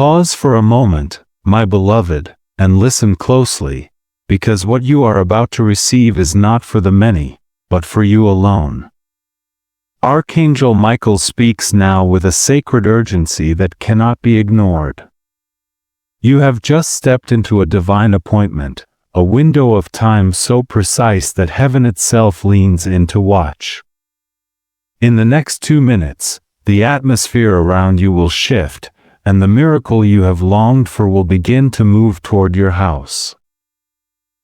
Pause for a moment, my beloved, and listen closely, because what you are about to receive is not for the many, but for you alone. Archangel Michael speaks now with a sacred urgency that cannot be ignored. You have just stepped into a divine appointment, a window of time so precise that heaven itself leans in to watch. In the next 2 minutes, the atmosphere around you will shift, and the miracle you have longed for will begin to move toward your house.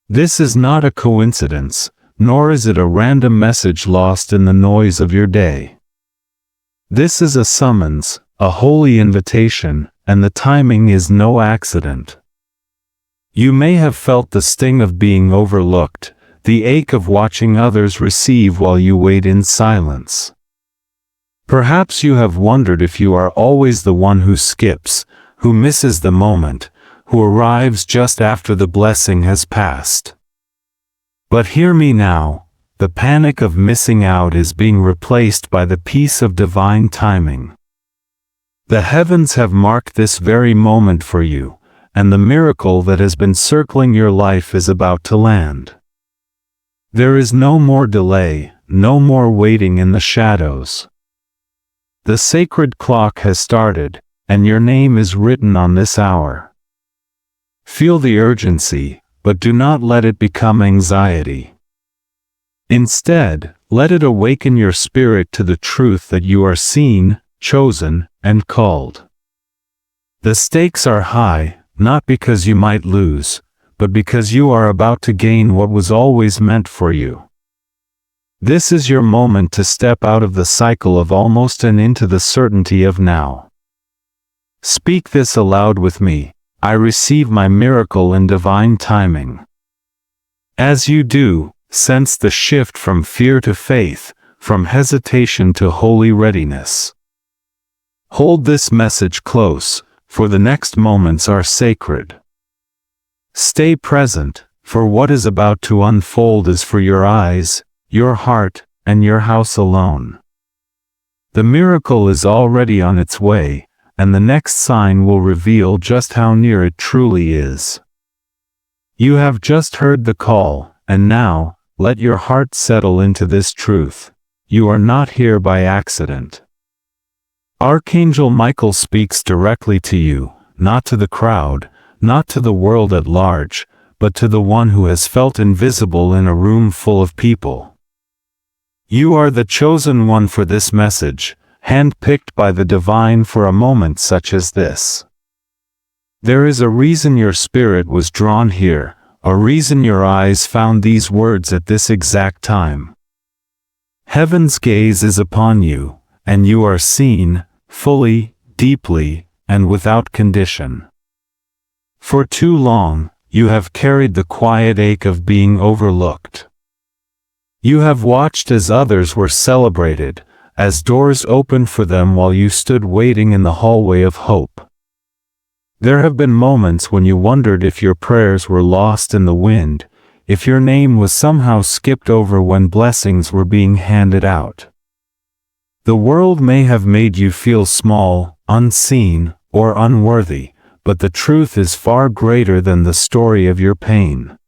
This is not a coincidence, nor is it a random message lost in the noise of your day. This is a summons, a holy invitation, and the timing is no accident. You may have felt the sting of being overlooked, the ache of watching others receive while you wait in silence. Perhaps you have wondered if you are always the one who skips, who misses the moment, who arrives just after the blessing has passed. But hear me now, the panic of missing out is being replaced by the peace of divine timing. The heavens have marked this very moment for you, and the miracle that has been circling your life is about to land. There is no more delay, no more waiting in the shadows. The sacred clock has started, and your name is written on this hour. Feel the urgency, but do not let it become anxiety. Instead, let it awaken your spirit to the truth that you are seen, chosen, and called. The stakes are high, not because you might lose, but because you are about to gain what was always meant for you. This is your moment to step out of the cycle of almost and into the certainty of now. Speak this aloud with me: I receive my miracle in divine timing. As you do, sense the shift from fear to faith, from hesitation to holy readiness. Hold this message close, for the next moments are sacred. Stay present, for what is about to unfold is for your eyes, your heart, and your house alone. The miracle is already on its way, and the next sign will reveal just how near it truly is. You have just heard the call, and now, let your heart settle into this truth: you are not here by accident. Archangel Michael speaks directly to you, not to the crowd, not to the world at large, but to the one who has felt invisible in a room full of people. You are the chosen one for this message, handpicked by the divine for a moment such as this. There is a reason your spirit was drawn here, a reason your eyes found these words at this exact time. Heaven's gaze is upon you, and you are seen, fully, deeply, and without condition. For too long, you have carried the quiet ache of being overlooked. You have watched as others were celebrated, as doors opened for them while you stood waiting in the hallway of hope. There have been moments when you wondered if your prayers were lost in the wind, if your name was somehow skipped over when blessings were being handed out. The world may have made you feel small, unseen, or unworthy, but the truth is far greater than the story of your pain.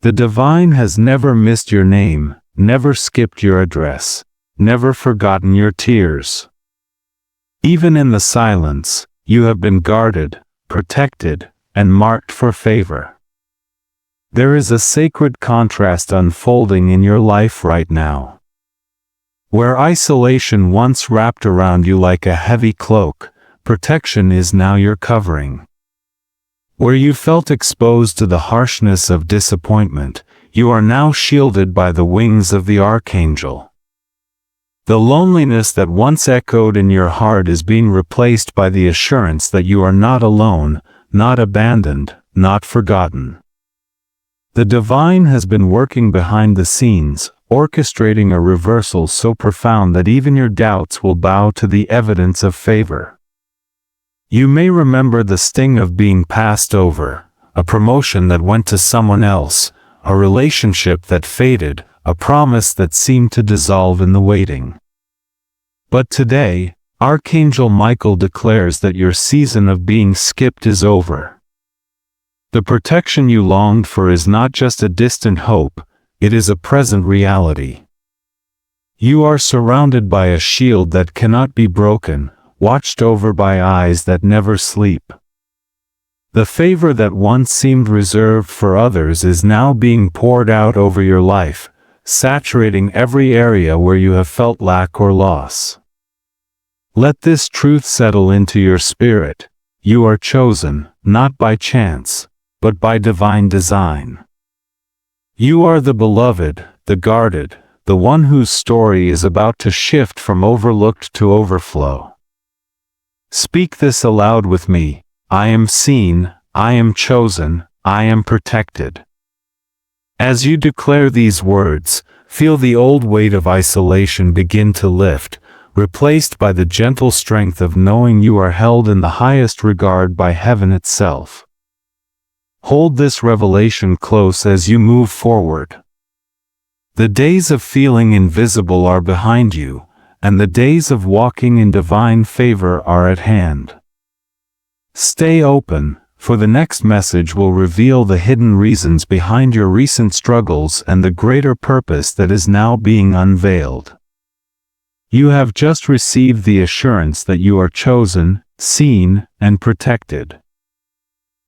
The divine has never missed your name, never skipped your address, never forgotten your tears. Even in the silence, you have been guarded, protected, and marked for favor. There is a sacred contrast unfolding in your life right now. Where isolation once wrapped around you like a heavy cloak, protection is now your covering. Where you felt exposed to the harshness of disappointment, you are now shielded by the wings of the Archangel. The loneliness that once echoed in your heart is being replaced by the assurance that you are not alone, not abandoned, not forgotten. The divine has been working behind the scenes, orchestrating a reversal so profound that even your doubts will bow to the evidence of favor. You may remember the sting of being passed over, a promotion that went to someone else, a relationship that faded, a promise that seemed to dissolve in the waiting. But today, Archangel Michael declares that your season of being skipped is over. The protection you longed for is not just a distant hope, it is a present reality. You are surrounded by a shield that cannot be broken, watched over by eyes that never sleep. The favor that once seemed reserved for others is now being poured out over your life, saturating every area where you have felt lack or loss. Let this truth settle into your spirit. You are chosen, not by chance, but by divine design. You are the beloved, the guarded, the one whose story is about to shift from overlooked to overflow. Speak this aloud with me: I am seen, I am chosen, I am protected. As you declare these words, feel the old weight of isolation begin to lift, replaced by the gentle strength of knowing you are held in the highest regard by heaven itself. Hold this revelation close as you move forward. The days of feeling invisible are behind you, and the days of walking in divine favor are at hand. Stay open, for the next message will reveal the hidden reasons behind your recent struggles and the greater purpose that is now being unveiled. You have just received the assurance that you are chosen, seen, and protected.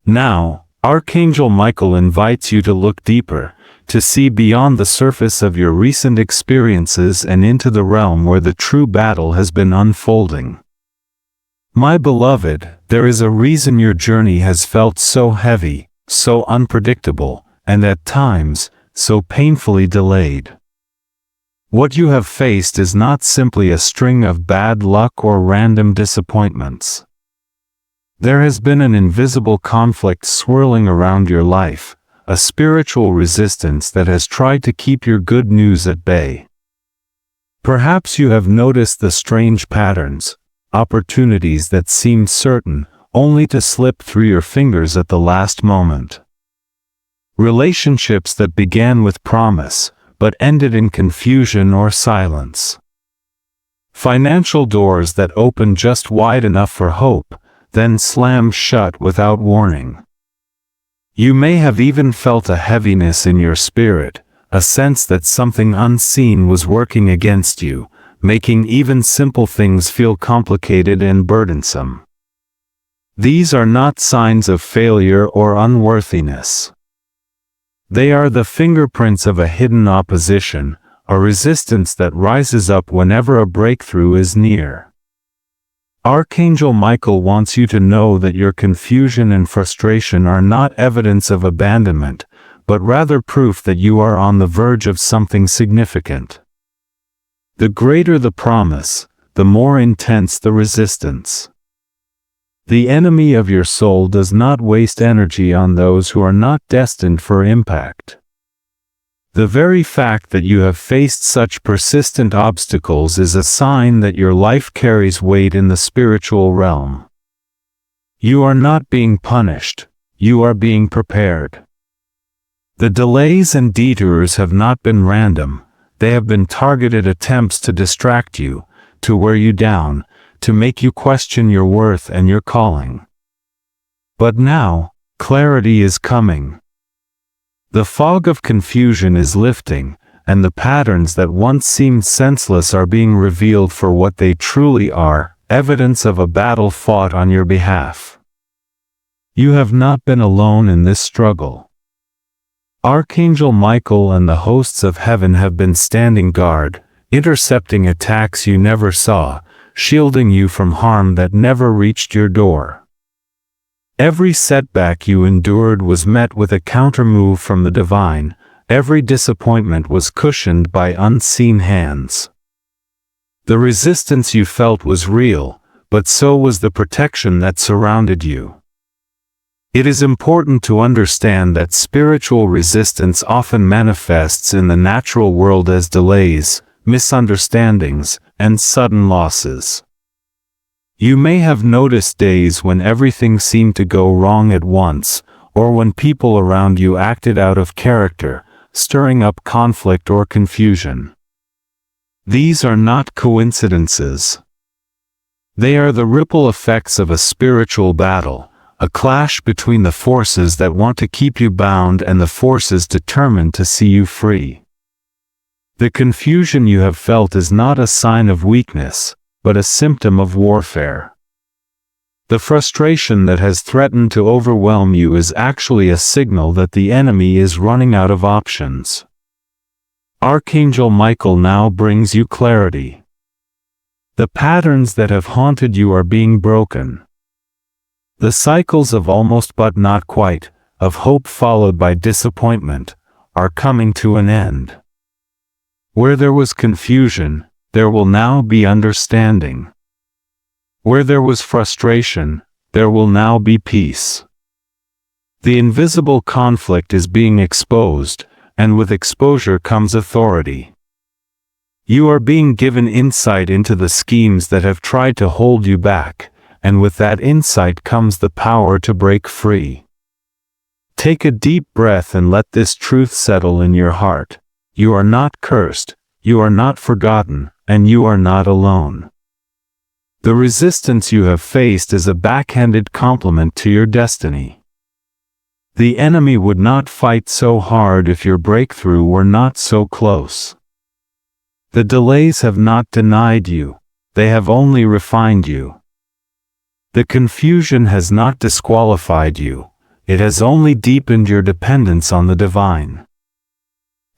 Now, Archangel Michael invites you to look deeper, to see beyond the surface of your recent experiences and into the realm where the true battle has been unfolding. My beloved, there is a reason your journey has felt so heavy, so unpredictable, and at times, so painfully delayed. What you have faced is not simply a string of bad luck or random disappointments. There has been an invisible conflict swirling around your life, a spiritual resistance that has tried to keep your good news at bay. Perhaps you have noticed the strange patterns, opportunities that seemed certain, only to slip through your fingers at the last moment. Relationships that began with promise, but ended in confusion or silence. Financial doors that opened just wide enough for hope, then slammed shut without warning. You may have even felt a heaviness in your spirit, a sense that something unseen was working against you, making even simple things feel complicated and burdensome. These are not signs of failure or unworthiness. They are the fingerprints of a hidden opposition, a resistance that rises up whenever a breakthrough is near. Archangel Michael wants you to know that your confusion and frustration are not evidence of abandonment, but rather proof that you are on the verge of something significant. The greater the promise, the more intense the resistance. The enemy of your soul does not waste energy on those who are not destined for impact. The very fact that you have faced such persistent obstacles is a sign that your life carries weight in the spiritual realm. You are not being punished, you are being prepared. The delays and detours have not been random, they have been targeted attempts to distract you, to wear you down, to make you question your worth and your calling. But now, clarity is coming. The fog of confusion is lifting, and the patterns that once seemed senseless are being revealed for what they truly are, evidence of a battle fought on your behalf. You have not been alone in this struggle. Archangel Michael and the hosts of heaven have been standing guard, intercepting attacks you never saw, shielding you from harm that never reached your door. Every setback you endured was met with a countermove from the divine, every disappointment was cushioned by unseen hands. The resistance you felt was real, but so was the protection that surrounded you. It is important to understand that spiritual resistance often manifests in the natural world as delays, misunderstandings, and sudden losses. You may have noticed days when everything seemed to go wrong at once, or when people around you acted out of character, stirring up conflict or confusion. These are not coincidences. They are the ripple effects of a spiritual battle, a clash between the forces that want to keep you bound and the forces determined to see you free. The confusion you have felt is not a sign of weakness, but a symptom of warfare. The frustration that has threatened to overwhelm you is actually a signal that the enemy is running out of options. Archangel Michael now brings you clarity. The patterns that have haunted you are being broken. The cycles of almost but not quite, of hope followed by disappointment, are coming to an end. Where there was confusion, there will now be understanding. Where there was frustration, there will now be peace. The invisible conflict is being exposed, and with exposure comes authority. You are being given insight into the schemes that have tried to hold you back, and with that insight comes the power to break free. Take a deep breath and let this truth settle in your heart. You are not cursed, you are not forgotten, and you are not alone. The resistance you have faced is a backhanded compliment to your destiny. The enemy would not fight so hard if your breakthrough were not so close. The delays have not denied you, they have only refined you. The confusion has not disqualified you, it has only deepened your dependence on the divine.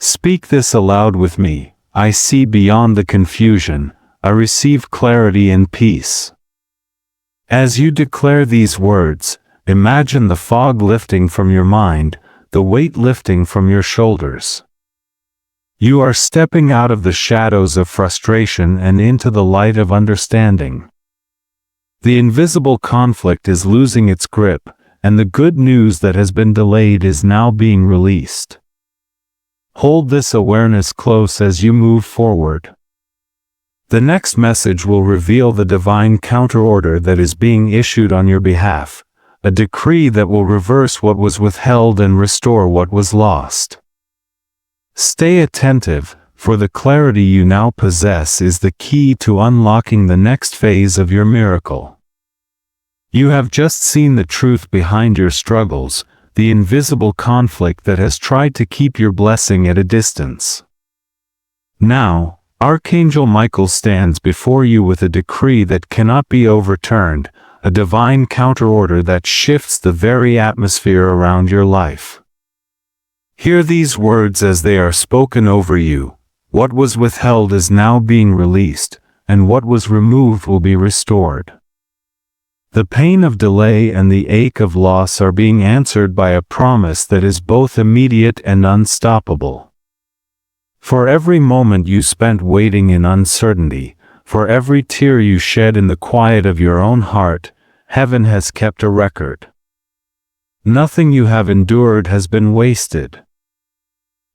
Speak this aloud with me: I see beyond the confusion, I receive clarity and peace. As you declare these words, imagine the fog lifting from your mind, the weight lifting from your shoulders. You are stepping out of the shadows of frustration and into the light of understanding. The invisible conflict is losing its grip, and the good news that has been delayed is now being released. Hold this awareness close as you move forward. The next message will reveal the divine counterorder that is being issued on your behalf, a decree that will reverse what was withheld and restore what was lost. Stay attentive, for the clarity you now possess is the key to unlocking the next phase of your miracle. You have just seen the truth behind your struggles, the invisible conflict that has tried to keep your blessing at a distance. Now, Archangel Michael stands before you with a decree that cannot be overturned, a divine counterorder that shifts the very atmosphere around your life. Hear these words as they are spoken over you: what was withheld is now being released, and what was removed will be restored. The pain of delay and the ache of loss are being answered by a promise that is both immediate and unstoppable. For every moment you spent waiting in uncertainty, for every tear you shed in the quiet of your own heart, heaven has kept a record. Nothing you have endured has been wasted.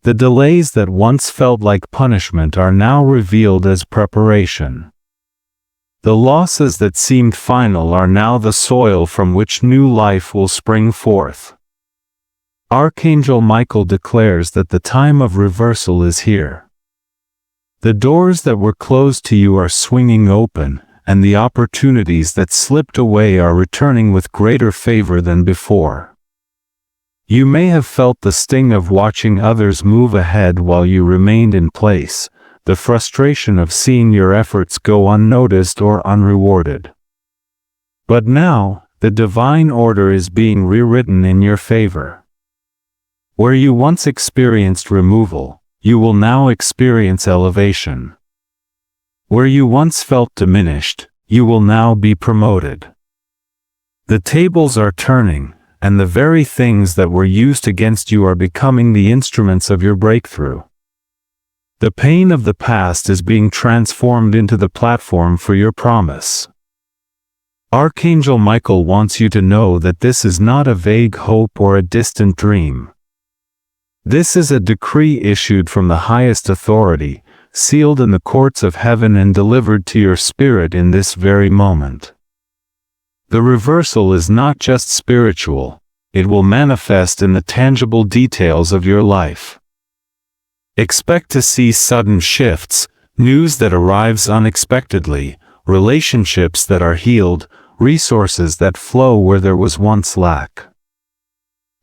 The delays that once felt like punishment are now revealed as preparation. The losses that seemed final are now the soil from which new life will spring forth. Archangel Michael declares that the time of reversal is here. The doors that were closed to you are swinging open, and the opportunities that slipped away are returning with greater favor than before. You may have felt the sting of watching others move ahead while you remained in place, the frustration of seeing your efforts go unnoticed or unrewarded. But now, the divine order is being rewritten in your favor. Where you once experienced removal, you will now experience elevation. Where you once felt diminished, you will now be promoted. The tables are turning, and the very things that were used against you are becoming the instruments of your breakthrough. The pain of the past is being transformed into the platform for your promise. Archangel Michael wants you to know that this is not a vague hope or a distant dream. This is a decree issued from the highest authority, sealed in the courts of heaven and delivered to your spirit in this very moment. The reversal is not just spiritual, it will manifest in the tangible details of your life. Expect to see sudden shifts, news that arrives unexpectedly, relationships that are healed, resources that flow where there was once lack.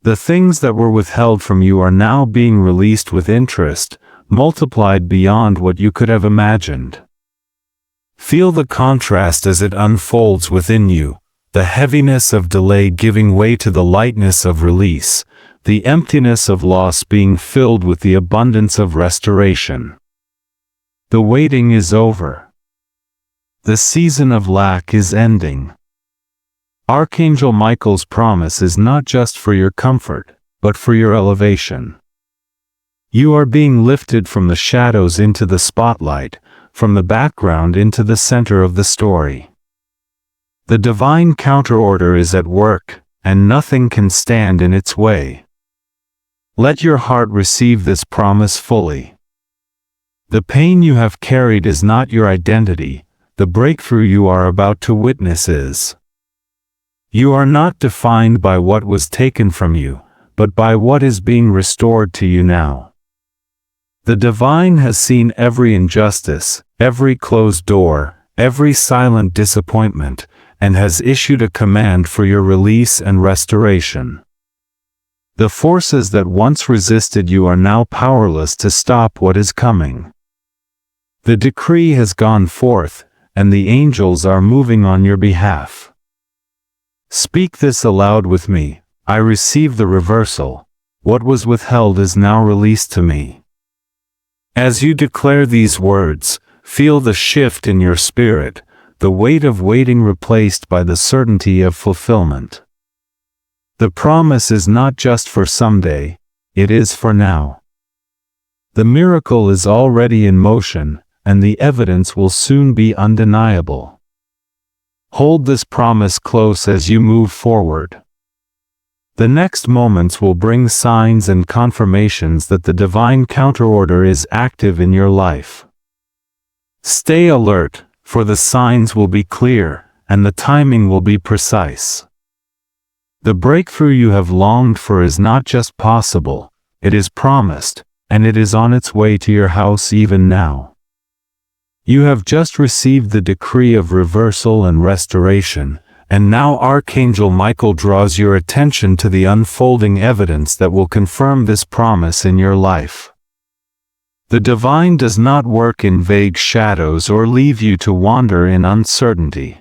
The things that were withheld from you are now being released with interest, multiplied beyond what you could have imagined. Feel the contrast as it unfolds within you, the heaviness of delay giving way to the lightness of release, the emptiness of loss being filled with the abundance of restoration. The waiting is over. The season of lack is ending. Archangel Michael's promise is not just for your comfort, but for your elevation. You are being lifted from the shadows into the spotlight, from the background into the center of the story. The divine counterorder is at work, and nothing can stand in its way. Let your heart receive this promise fully. The pain you have carried is not your identity, the breakthrough you are about to witness is. You are not defined by what was taken from you, but by what is being restored to you now. The divine has seen every injustice, every closed door, every silent disappointment, and has issued a command for your release and restoration. The forces that once resisted you are now powerless to stop what is coming. The decree has gone forth, and the angels are moving on your behalf. Speak this aloud with me. I receive the reversal. What was withheld is now released to me. As you declare these words, feel the shift in your spirit, the weight of waiting replaced by the certainty of fulfillment. The promise is not just for someday, it is for now. The miracle is already in motion, and the evidence will soon be undeniable. Hold this promise close as you move forward. The next moments will bring signs and confirmations that the divine counterorder is active in your life. Stay alert, for the signs will be clear, and the timing will be precise. The breakthrough you have longed for is not just possible, it is promised, and it is on its way to your house even now. You have just received the decree of reversal and restoration, and now Archangel Michael draws your attention to the unfolding evidence that will confirm this promise in your life. The divine does not work in vague shadows or leave you to wander in uncertainty.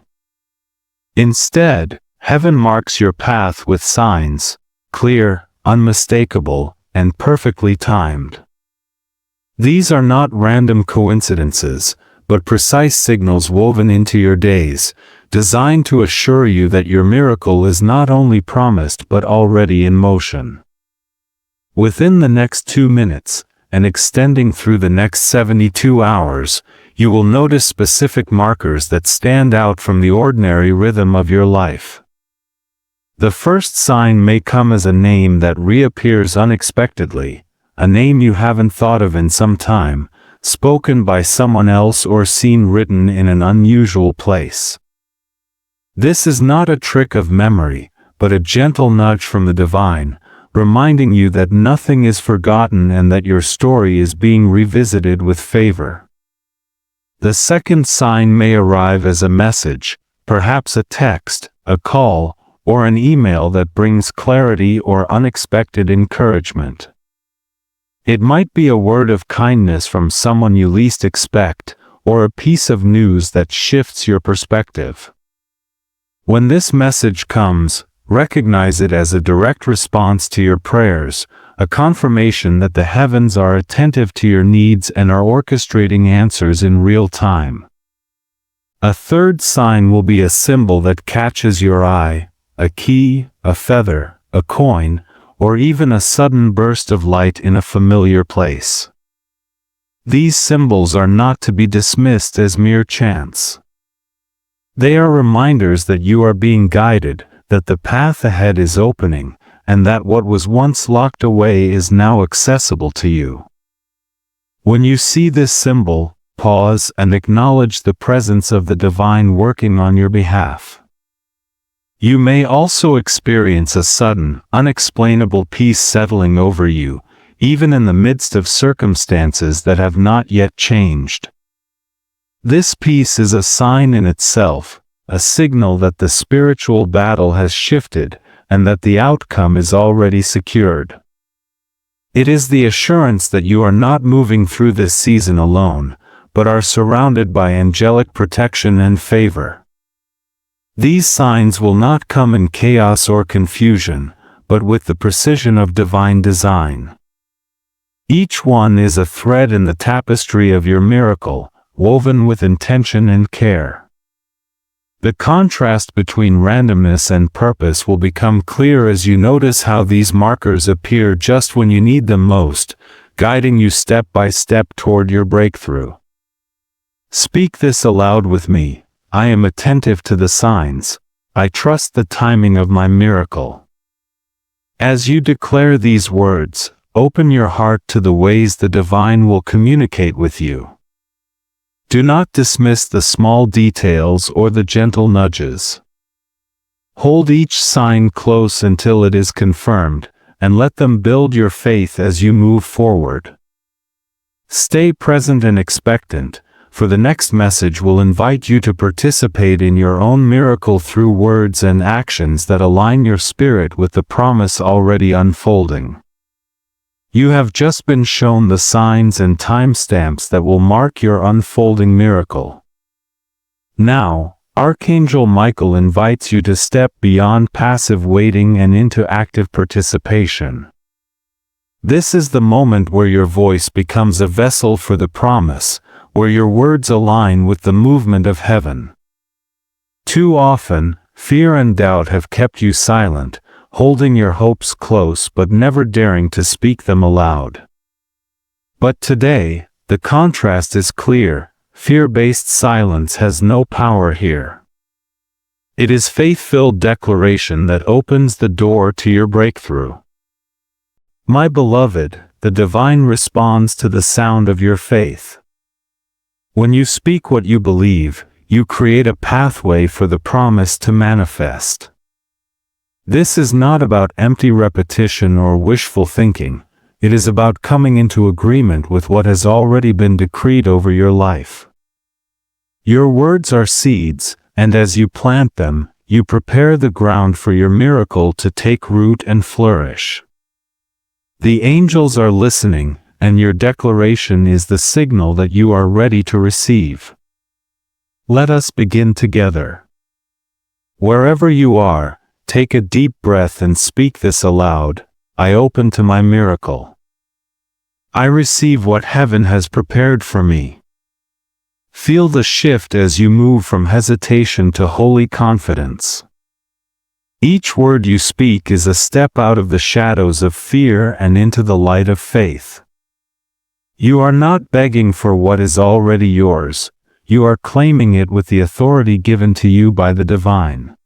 Instead, heaven marks your path with signs, clear, unmistakable, and perfectly timed. These are not random coincidences, but precise signals woven into your days, designed to assure you that your miracle is not only promised but already in motion. Within the next 2 minutes, and extending through the next 72 hours, you will notice specific markers that stand out from the ordinary rhythm of your life. The first sign may come as a name that reappears unexpectedly, a name you haven't thought of in some time, spoken by someone else or seen written in an unusual place. This is not a trick of memory, but a gentle nudge from the divine, reminding you that nothing is forgotten and that your story is being revisited with favor. The second sign may arrive as a message, perhaps a text, a call, or an email that brings clarity or unexpected encouragement. It might be a word of kindness from someone you least expect, or a piece of news that shifts your perspective. When this message comes, recognize it as a direct response to your prayers, a confirmation that the heavens are attentive to your needs and are orchestrating answers in real time. A third sign will be a symbol that catches your eye, a key, a feather, a coin, or even a sudden burst of light in a familiar place. These symbols are not to be dismissed as mere chance. They are reminders that you are being guided, that the path ahead is opening, and that what was once locked away is now accessible to you. When you see this symbol, pause and acknowledge the presence of the divine working on your behalf. You may also experience a sudden, unexplainable peace settling over you, even in the midst of circumstances that have not yet changed. This peace is a sign in itself, a signal that the spiritual battle has shifted, and that the outcome is already secured. It is the assurance that you are not moving through this season alone, but are surrounded by angelic protection and favor. These signs will not come in chaos or confusion, but with the precision of divine design. Each one is a thread in the tapestry of your miracle, woven with intention and care. The contrast between randomness and purpose will become clear as you notice how these markers appear just when you need them most, guiding you step by step toward your breakthrough. Speak this aloud with me. I am attentive to the signs. I trust the timing of my miracle. As you declare these words, open your heart to the ways the divine will communicate with you. Do not dismiss the small details or the gentle nudges. Hold each sign close until it is confirmed, and let them build your faith as you move forward. Stay present and expectant, for the next message will invite you to participate in your own miracle through words and actions that align your spirit with the promise already unfolding. You have just been shown the signs and timestamps that will mark your unfolding miracle. Now, Archangel Michael invites you to step beyond passive waiting and into active participation. This is the moment where your voice becomes a vessel for the promise, where your words align with the movement of heaven. Too often, fear and doubt have kept you silent, holding your hopes close but never daring to speak them aloud. But today, the contrast is clear. Fear-based silence has no power here. It is faith-filled declaration that opens the door to your breakthrough. My beloved, the divine responds to the sound of your faith. When you speak what you believe, you create a pathway for the promise to manifest. This is not about empty repetition or wishful thinking. It is about coming into agreement with what has already been decreed over your life. Your words are seeds, and as you plant them, you prepare the ground for your miracle to take root and flourish. The angels are listening, and your declaration is the signal that you are ready to receive. Let us begin together. Wherever you are, take a deep breath and speak this aloud. I open to my miracle. I receive what heaven has prepared for me. Feel the shift as you move from hesitation to holy confidence. Each word you speak is a step out of the shadows of fear and into the light of faith. You are not begging for what is already yours. You are claiming it with the authority given to you by the divine.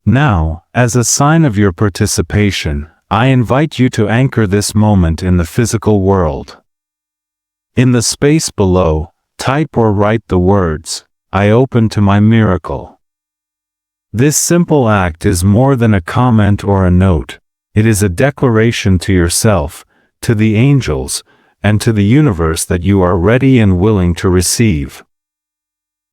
Now, as a sign of your participation, I invite you to anchor this moment in the physical world. In the space below, type or write the words, I open to my miracle. This simple act is more than a comment or a note. It is a declaration to yourself, to the angels, and to the universe that you are ready and willing to receive.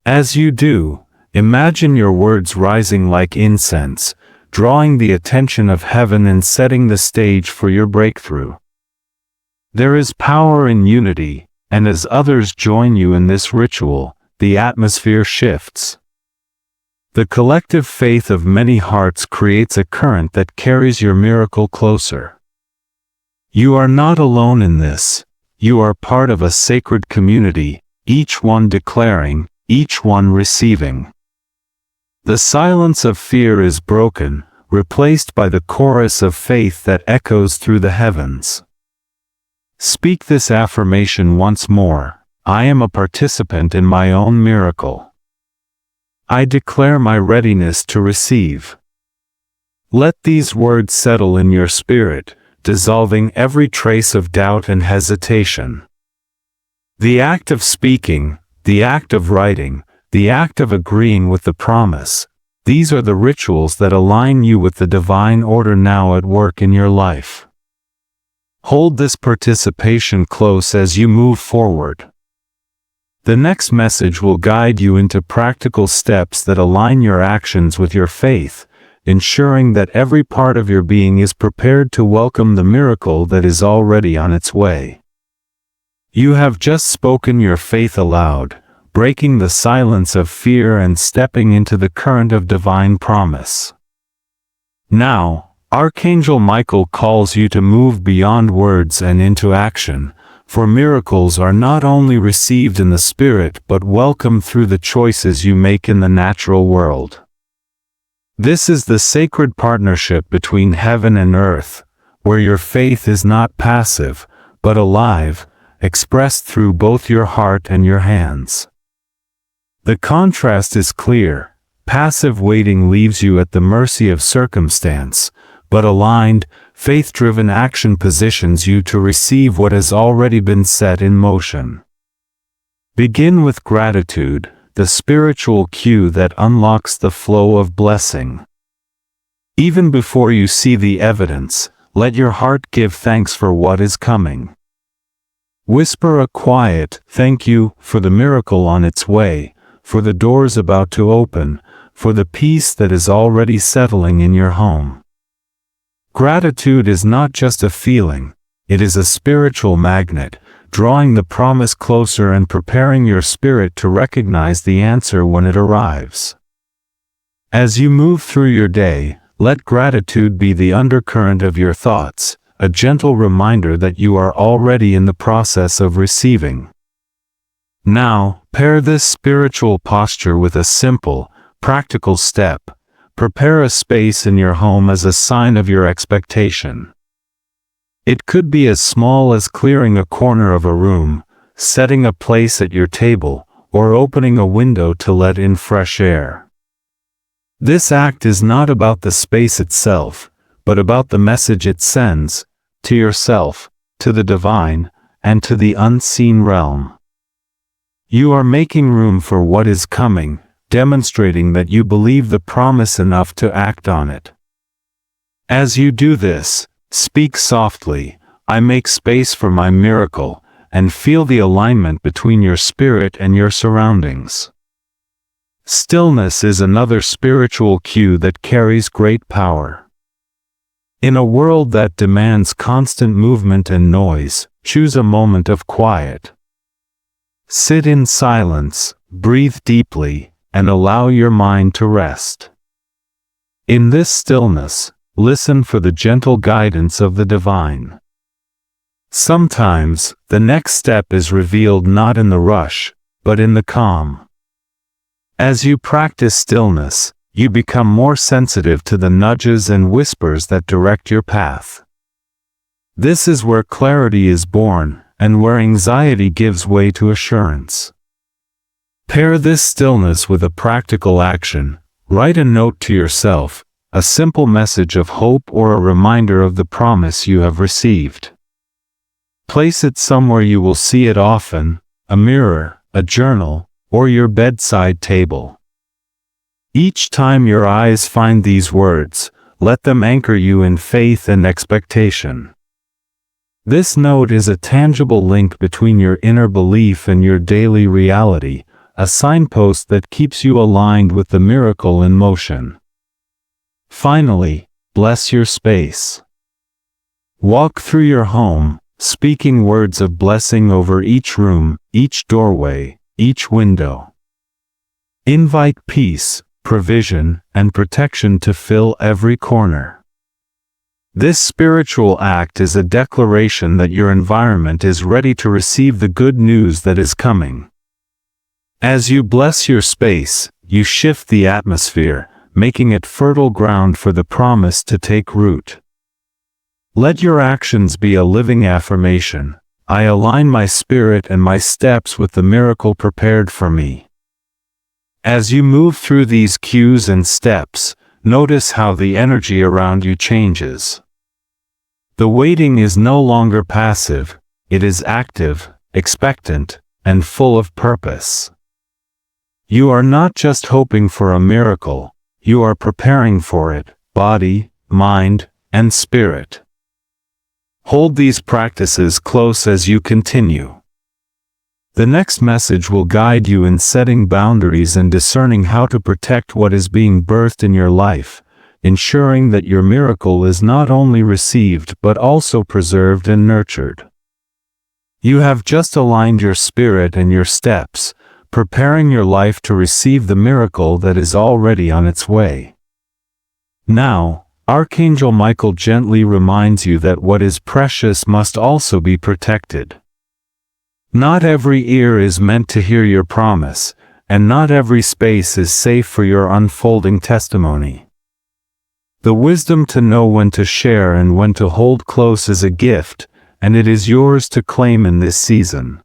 As you do, imagine your words rising like incense, drawing the attention of heaven and setting the stage for your breakthrough. There is power in unity, and as others join you in this ritual, the atmosphere shifts. The collective faith of many hearts creates a current that carries your miracle closer. You are not alone in this. You are part of a sacred community, each one declaring, each one receiving. The silence of fear is broken, replaced by the chorus of faith that echoes through the heavens. Speak this affirmation once more. I am a participant in my own miracle. I declare my readiness to receive. Let these words settle in your spirit, dissolving every trace of doubt and hesitation. The act of speaking, the act of writing, the act of agreeing with the promise, these are the rituals that align you with the divine order now at work in your life. Hold this participation close as you move forward. The next message will guide you into practical steps that align your actions with your faith, ensuring that every part of your being is prepared to welcome the miracle that is already on its way. You have just spoken your faith aloud, breaking the silence of fear and stepping into the current of divine promise. Now, Archangel Michael calls you to move beyond words and into action, for miracles are not only received in the spirit but welcomed through the choices you make in the natural world. This is the sacred partnership between heaven and earth, where your faith is not passive, but alive, expressed through both your heart and your hands. The contrast is clear. Passive waiting leaves you at the mercy of circumstance, but aligned, faith-driven action positions you to receive what has already been set in motion. Begin with gratitude, the spiritual cue that unlocks the flow of blessing. Even before you see the evidence, let your heart give thanks for what is coming. Whisper a quiet, "Thank you," for the miracle on its way, for the doors about to open, for the peace that is already settling in your home. Gratitude is not just a feeling, it is a spiritual magnet, drawing the promise closer and preparing your spirit to recognize the answer when it arrives. As you move through your day, let gratitude be the undercurrent of your thoughts, a gentle reminder that you are already in the process of receiving. Now, pair this spiritual posture with a simple, practical step. Prepare a space in your home as a sign of your expectation. It could be as small as clearing a corner of a room, setting a place at your table, or opening a window to let in fresh air. This act is not about the space itself, but about the message it sends, to yourself, to the divine, and to the unseen realm. You are making room for what is coming, demonstrating that you believe the promise enough to act on it. As you do this, speak softly, "I make space for my miracle," and feel the alignment between your spirit and your surroundings. Stillness is another spiritual cue that carries great power. In a world that demands constant movement and noise, choose a moment of quiet. Sit in silence, breathe deeply, and allow your mind to rest. In this stillness, listen for the gentle guidance of the divine. Sometimes, the next step is revealed not in the rush, but in the calm. As you practice stillness, you become more sensitive to the nudges and whispers that direct your path. This is where clarity is born, and where anxiety gives way to assurance. Pair this stillness with a practical action. Write a note to yourself, a simple message of hope or a reminder of the promise you have received. Place it somewhere you will see it often, a mirror, a journal, or your bedside table. Each time your eyes find these words, let them anchor you in faith and expectation. This note is a tangible link between your inner belief and your daily reality, a signpost that keeps you aligned with the miracle in motion. Finally, bless your space. Walk through your home, speaking words of blessing over each room, each doorway, each window. Invite peace, provision, and protection to fill every corner. This spiritual act is a declaration that your environment is ready to receive the good news that is coming. As you bless your space, you shift the atmosphere, making it fertile ground for the promise to take root. Let your actions be a living affirmation. I align my spirit and my steps with the miracle prepared for me. As you move through these cues and steps, notice how the energy around you changes. The waiting is no longer passive, it is active, expectant, and full of purpose. You are not just hoping for a miracle, you are preparing for it, body, mind, and spirit. Hold these practices close as you continue. The next message will guide you in setting boundaries and discerning how to protect what is being birthed in your life, ensuring that your miracle is not only received but also preserved and nurtured. You have just aligned your spirit and your steps, preparing your life to receive the miracle that is already on its way. Now, Archangel Michael gently reminds you that what is precious must also be protected. Not every ear is meant to hear your promise, and not every space is safe for your unfolding testimony. The wisdom to know when to share and when to hold close is a gift, and it is yours to claim in this season.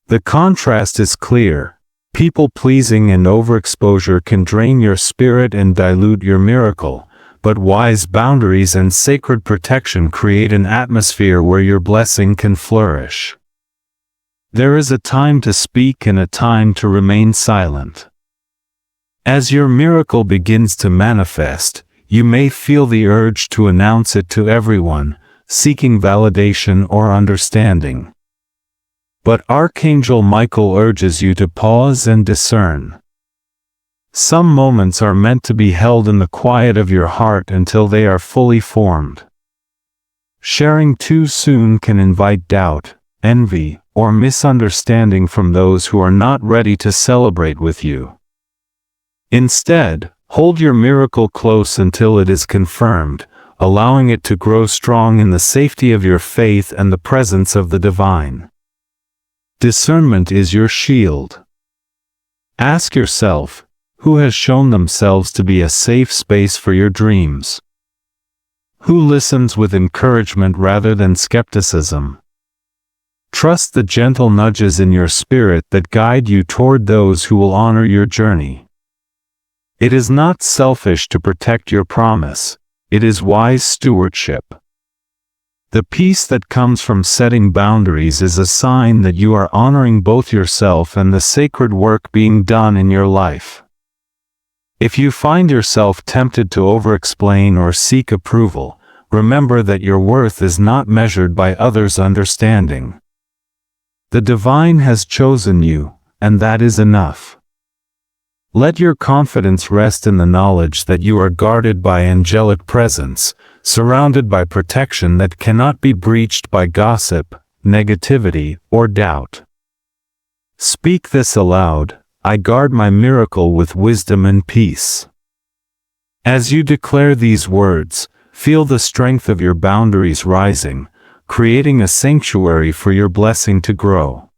The contrast is clear. People-pleasing and overexposure can drain your spirit and dilute your miracle, but wise boundaries and sacred protection create an atmosphere where your blessing can flourish. There is a time to speak and a time to remain silent. As your miracle begins to manifest, you may feel the urge to announce it to everyone, seeking validation or understanding. But Archangel Michael urges you to pause and discern. Some moments are meant to be held in the quiet of your heart until they are fully formed. Sharing too soon can invite doubt, envy, or misunderstanding from those who are not ready to celebrate with you. Instead, hold your miracle close until it is confirmed, allowing it to grow strong in the safety of your faith and the presence of the divine. Discernment is your shield. Ask yourself, who has shown themselves to be a safe space for your dreams? Who listens with encouragement rather than skepticism? Trust the gentle nudges in your spirit that guide you toward those who will honor your journey. It is not selfish to protect your promise, it is wise stewardship. The peace that comes from setting boundaries is a sign that you are honoring both yourself and the sacred work being done in your life. If you find yourself tempted to over-explain or seek approval, remember that your worth is not measured by others' understanding. The divine has chosen you, and that is enough. Let your confidence rest in the knowledge that you are guarded by angelic presence, surrounded by protection that cannot be breached by gossip, negativity, or doubt. Speak this aloud: I guard my miracle with wisdom and peace. As you declare these words, feel the strength of your boundaries rising, creating a sanctuary for your blessing to grow.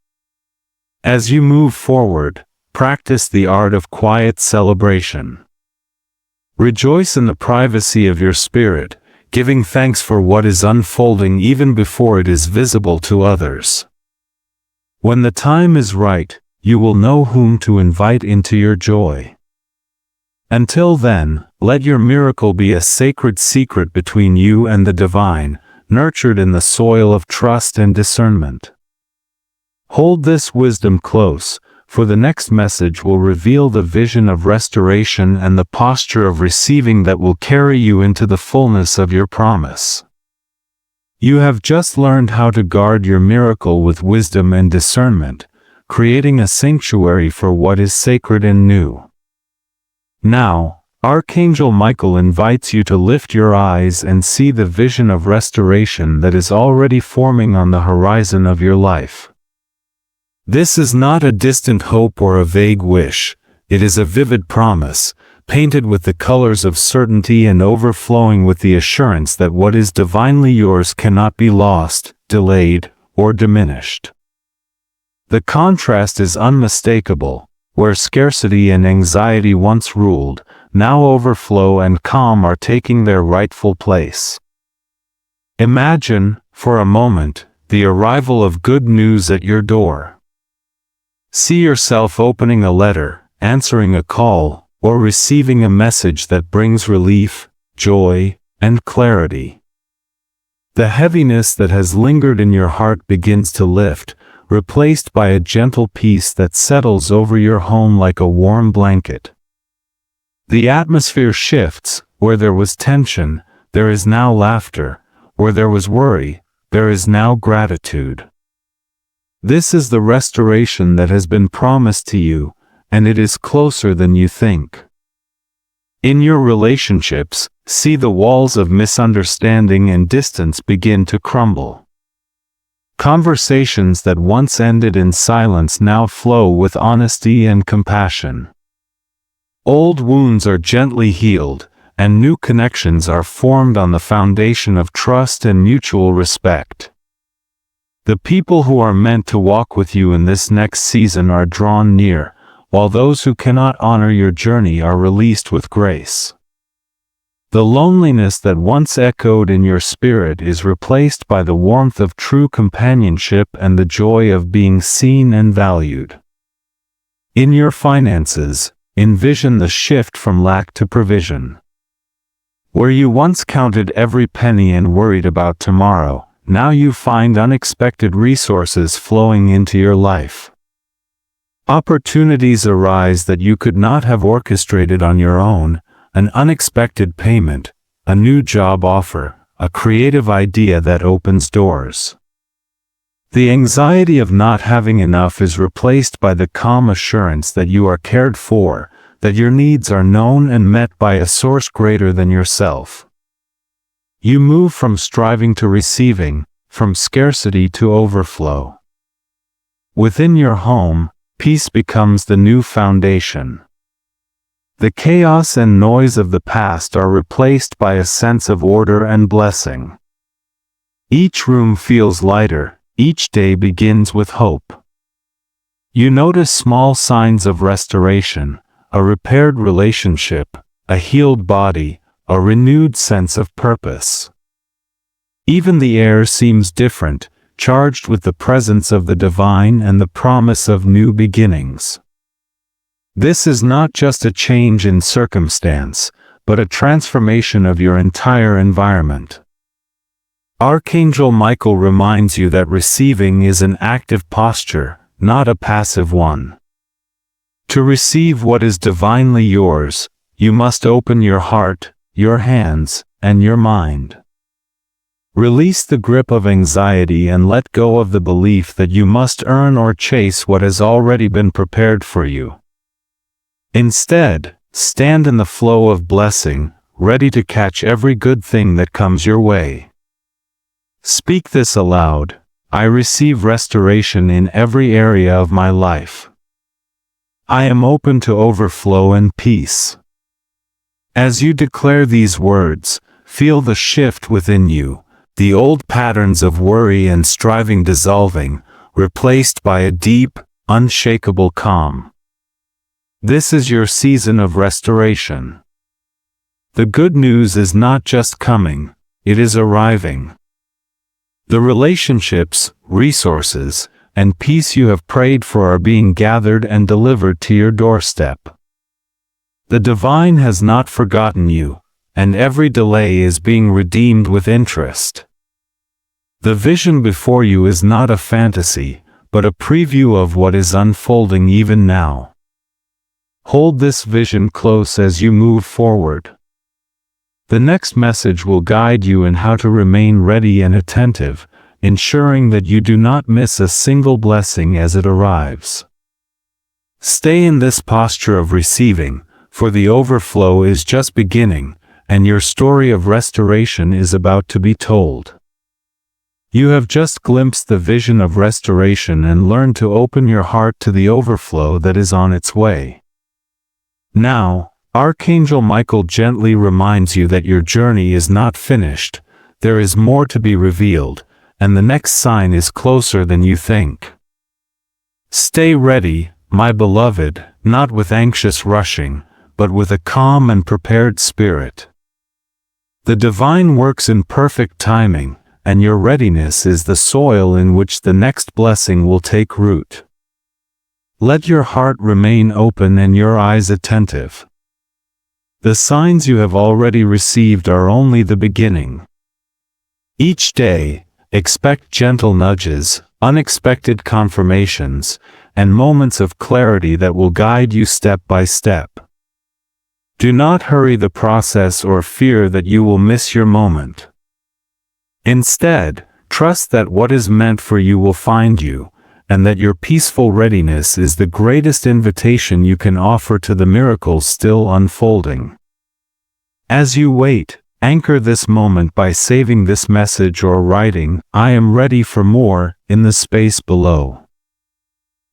As you move forward, practice the art of quiet celebration. Rejoice in the privacy of your spirit, giving thanks for what is unfolding even before it is visible to others. When the time is right, you will know whom to invite into your joy. Until then, let your miracle be a sacred secret between you and the divine, nurtured in the soil of trust and discernment. Hold this wisdom close, for the next message will reveal the vision of restoration and the posture of receiving that will carry you into the fullness of your promise. You have just learned how to guard your miracle with wisdom and discernment, creating a sanctuary for what is sacred and new. Now, Archangel Michael invites you to lift your eyes and see the vision of restoration that is already forming on the horizon of your life. This is not a distant hope or a vague wish, it is a vivid promise, painted with the colors of certainty and overflowing with the assurance that what is divinely yours cannot be lost, delayed, or diminished. The contrast is unmistakable. Where scarcity and anxiety once ruled, now overflow and calm are taking their rightful place. Imagine, for a moment, the arrival of good news at your door. See yourself opening a letter, answering a call, or receiving a message that brings relief, joy, and clarity. The heaviness that has lingered in your heart begins to lift, replaced by a gentle peace that settles over your home like a warm blanket. The atmosphere shifts. Where there was tension, there is now laughter. Where there was worry, there is now gratitude. This is the restoration that has been promised to you, and it is closer than you think. In your relationships, see the walls of misunderstanding and distance begin to crumble. Conversations that once ended in silence now flow with honesty and compassion. Old wounds are gently healed, and new connections are formed on the foundation of trust and mutual respect. The people who are meant to walk with you in this next season are drawn near, while those who cannot honor your journey are released with grace. The loneliness that once echoed in your spirit is replaced by the warmth of true companionship and the joy of being seen and valued. In your finances, envision the shift from lack to provision. Where you once counted every penny and worried about tomorrow, now you find unexpected resources flowing into your life. Opportunities arise that you could not have orchestrated on your own, an unexpected payment, a new job offer, a creative idea that opens doors. The anxiety of not having enough is replaced by the calm assurance that you are cared for, that your needs are known and met by a source greater than yourself. You move from striving to receiving, from scarcity to overflow. Within your home, peace becomes the new foundation. The chaos and noise of the past are replaced by a sense of order and blessing. Each room feels lighter, each day begins with hope. You notice small signs of restoration, a repaired relationship, a healed body, a renewed sense of purpose. Even the air seems different, charged with the presence of the divine and the promise of new beginnings. This is not just a change in circumstance, but a transformation of your entire environment. Archangel Michael reminds you that receiving is an active posture, not a passive one. To receive what is divinely yours, you must open your heart, your hands, and your mind. Release the grip of anxiety and let go of the belief that you must earn or chase what has already been prepared for you. Instead, stand in the flow of blessing, ready to catch every good thing that comes your way. Speak this aloud: I receive restoration in every area of my life. I am open to overflow and peace. As you declare these words, feel the shift within you, the old patterns of worry and striving dissolving, replaced by a deep, unshakable calm. This is your season of restoration. The good news is not just coming, it is arriving. The relationships, resources, and peace you have prayed for are being gathered and delivered to your doorstep. The divine has not forgotten you, and every delay is being redeemed with interest. The vision before you is not a fantasy, but a preview of what is unfolding even now. Hold this vision close as you move forward. The next message will guide you in how to remain ready and attentive, ensuring that you do not miss a single blessing as it arrives. Stay in this posture of receiving, for the overflow is just beginning, and your story of restoration is about to be told. You have just glimpsed the vision of restoration and learned to open your heart to the overflow that is on its way. Now, Archangel Michael gently reminds you that your journey is not finished, there is more to be revealed, and the next sign is closer than you think. Stay ready, my beloved, not with anxious rushing, but with a calm and prepared spirit. The divine works in perfect timing, and your readiness is the soil in which the next blessing will take root. Let your heart remain open and your eyes attentive. The signs you have already received are only the beginning. Each day, expect gentle nudges, unexpected confirmations, and moments of clarity that will guide you step by step. Do not hurry the process or fear that you will miss your moment. Instead, trust that what is meant for you will find you, and that your peaceful readiness is the greatest invitation you can offer to the miracles still unfolding. As you wait, anchor this moment by saving this message or writing, "I am ready for more," in the space below.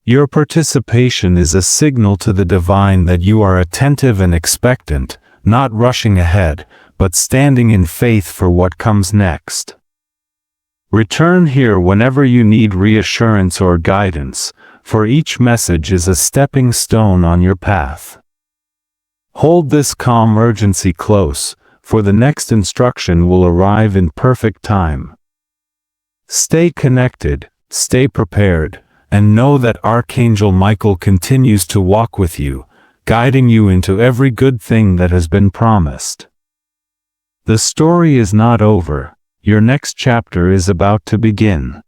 Your participation is a signal to the divine that you are attentive and expectant, not rushing ahead, but standing in faith for what comes next. Return here whenever you need reassurance or guidance, for each message is a stepping stone on your path. Hold this calm urgency close, for the next instruction will arrive in perfect time. Stay connected, stay prepared, and know that Archangel Michael continues to walk with you, guiding you into every good thing that has been promised. The story is not over. Your next chapter is about to begin.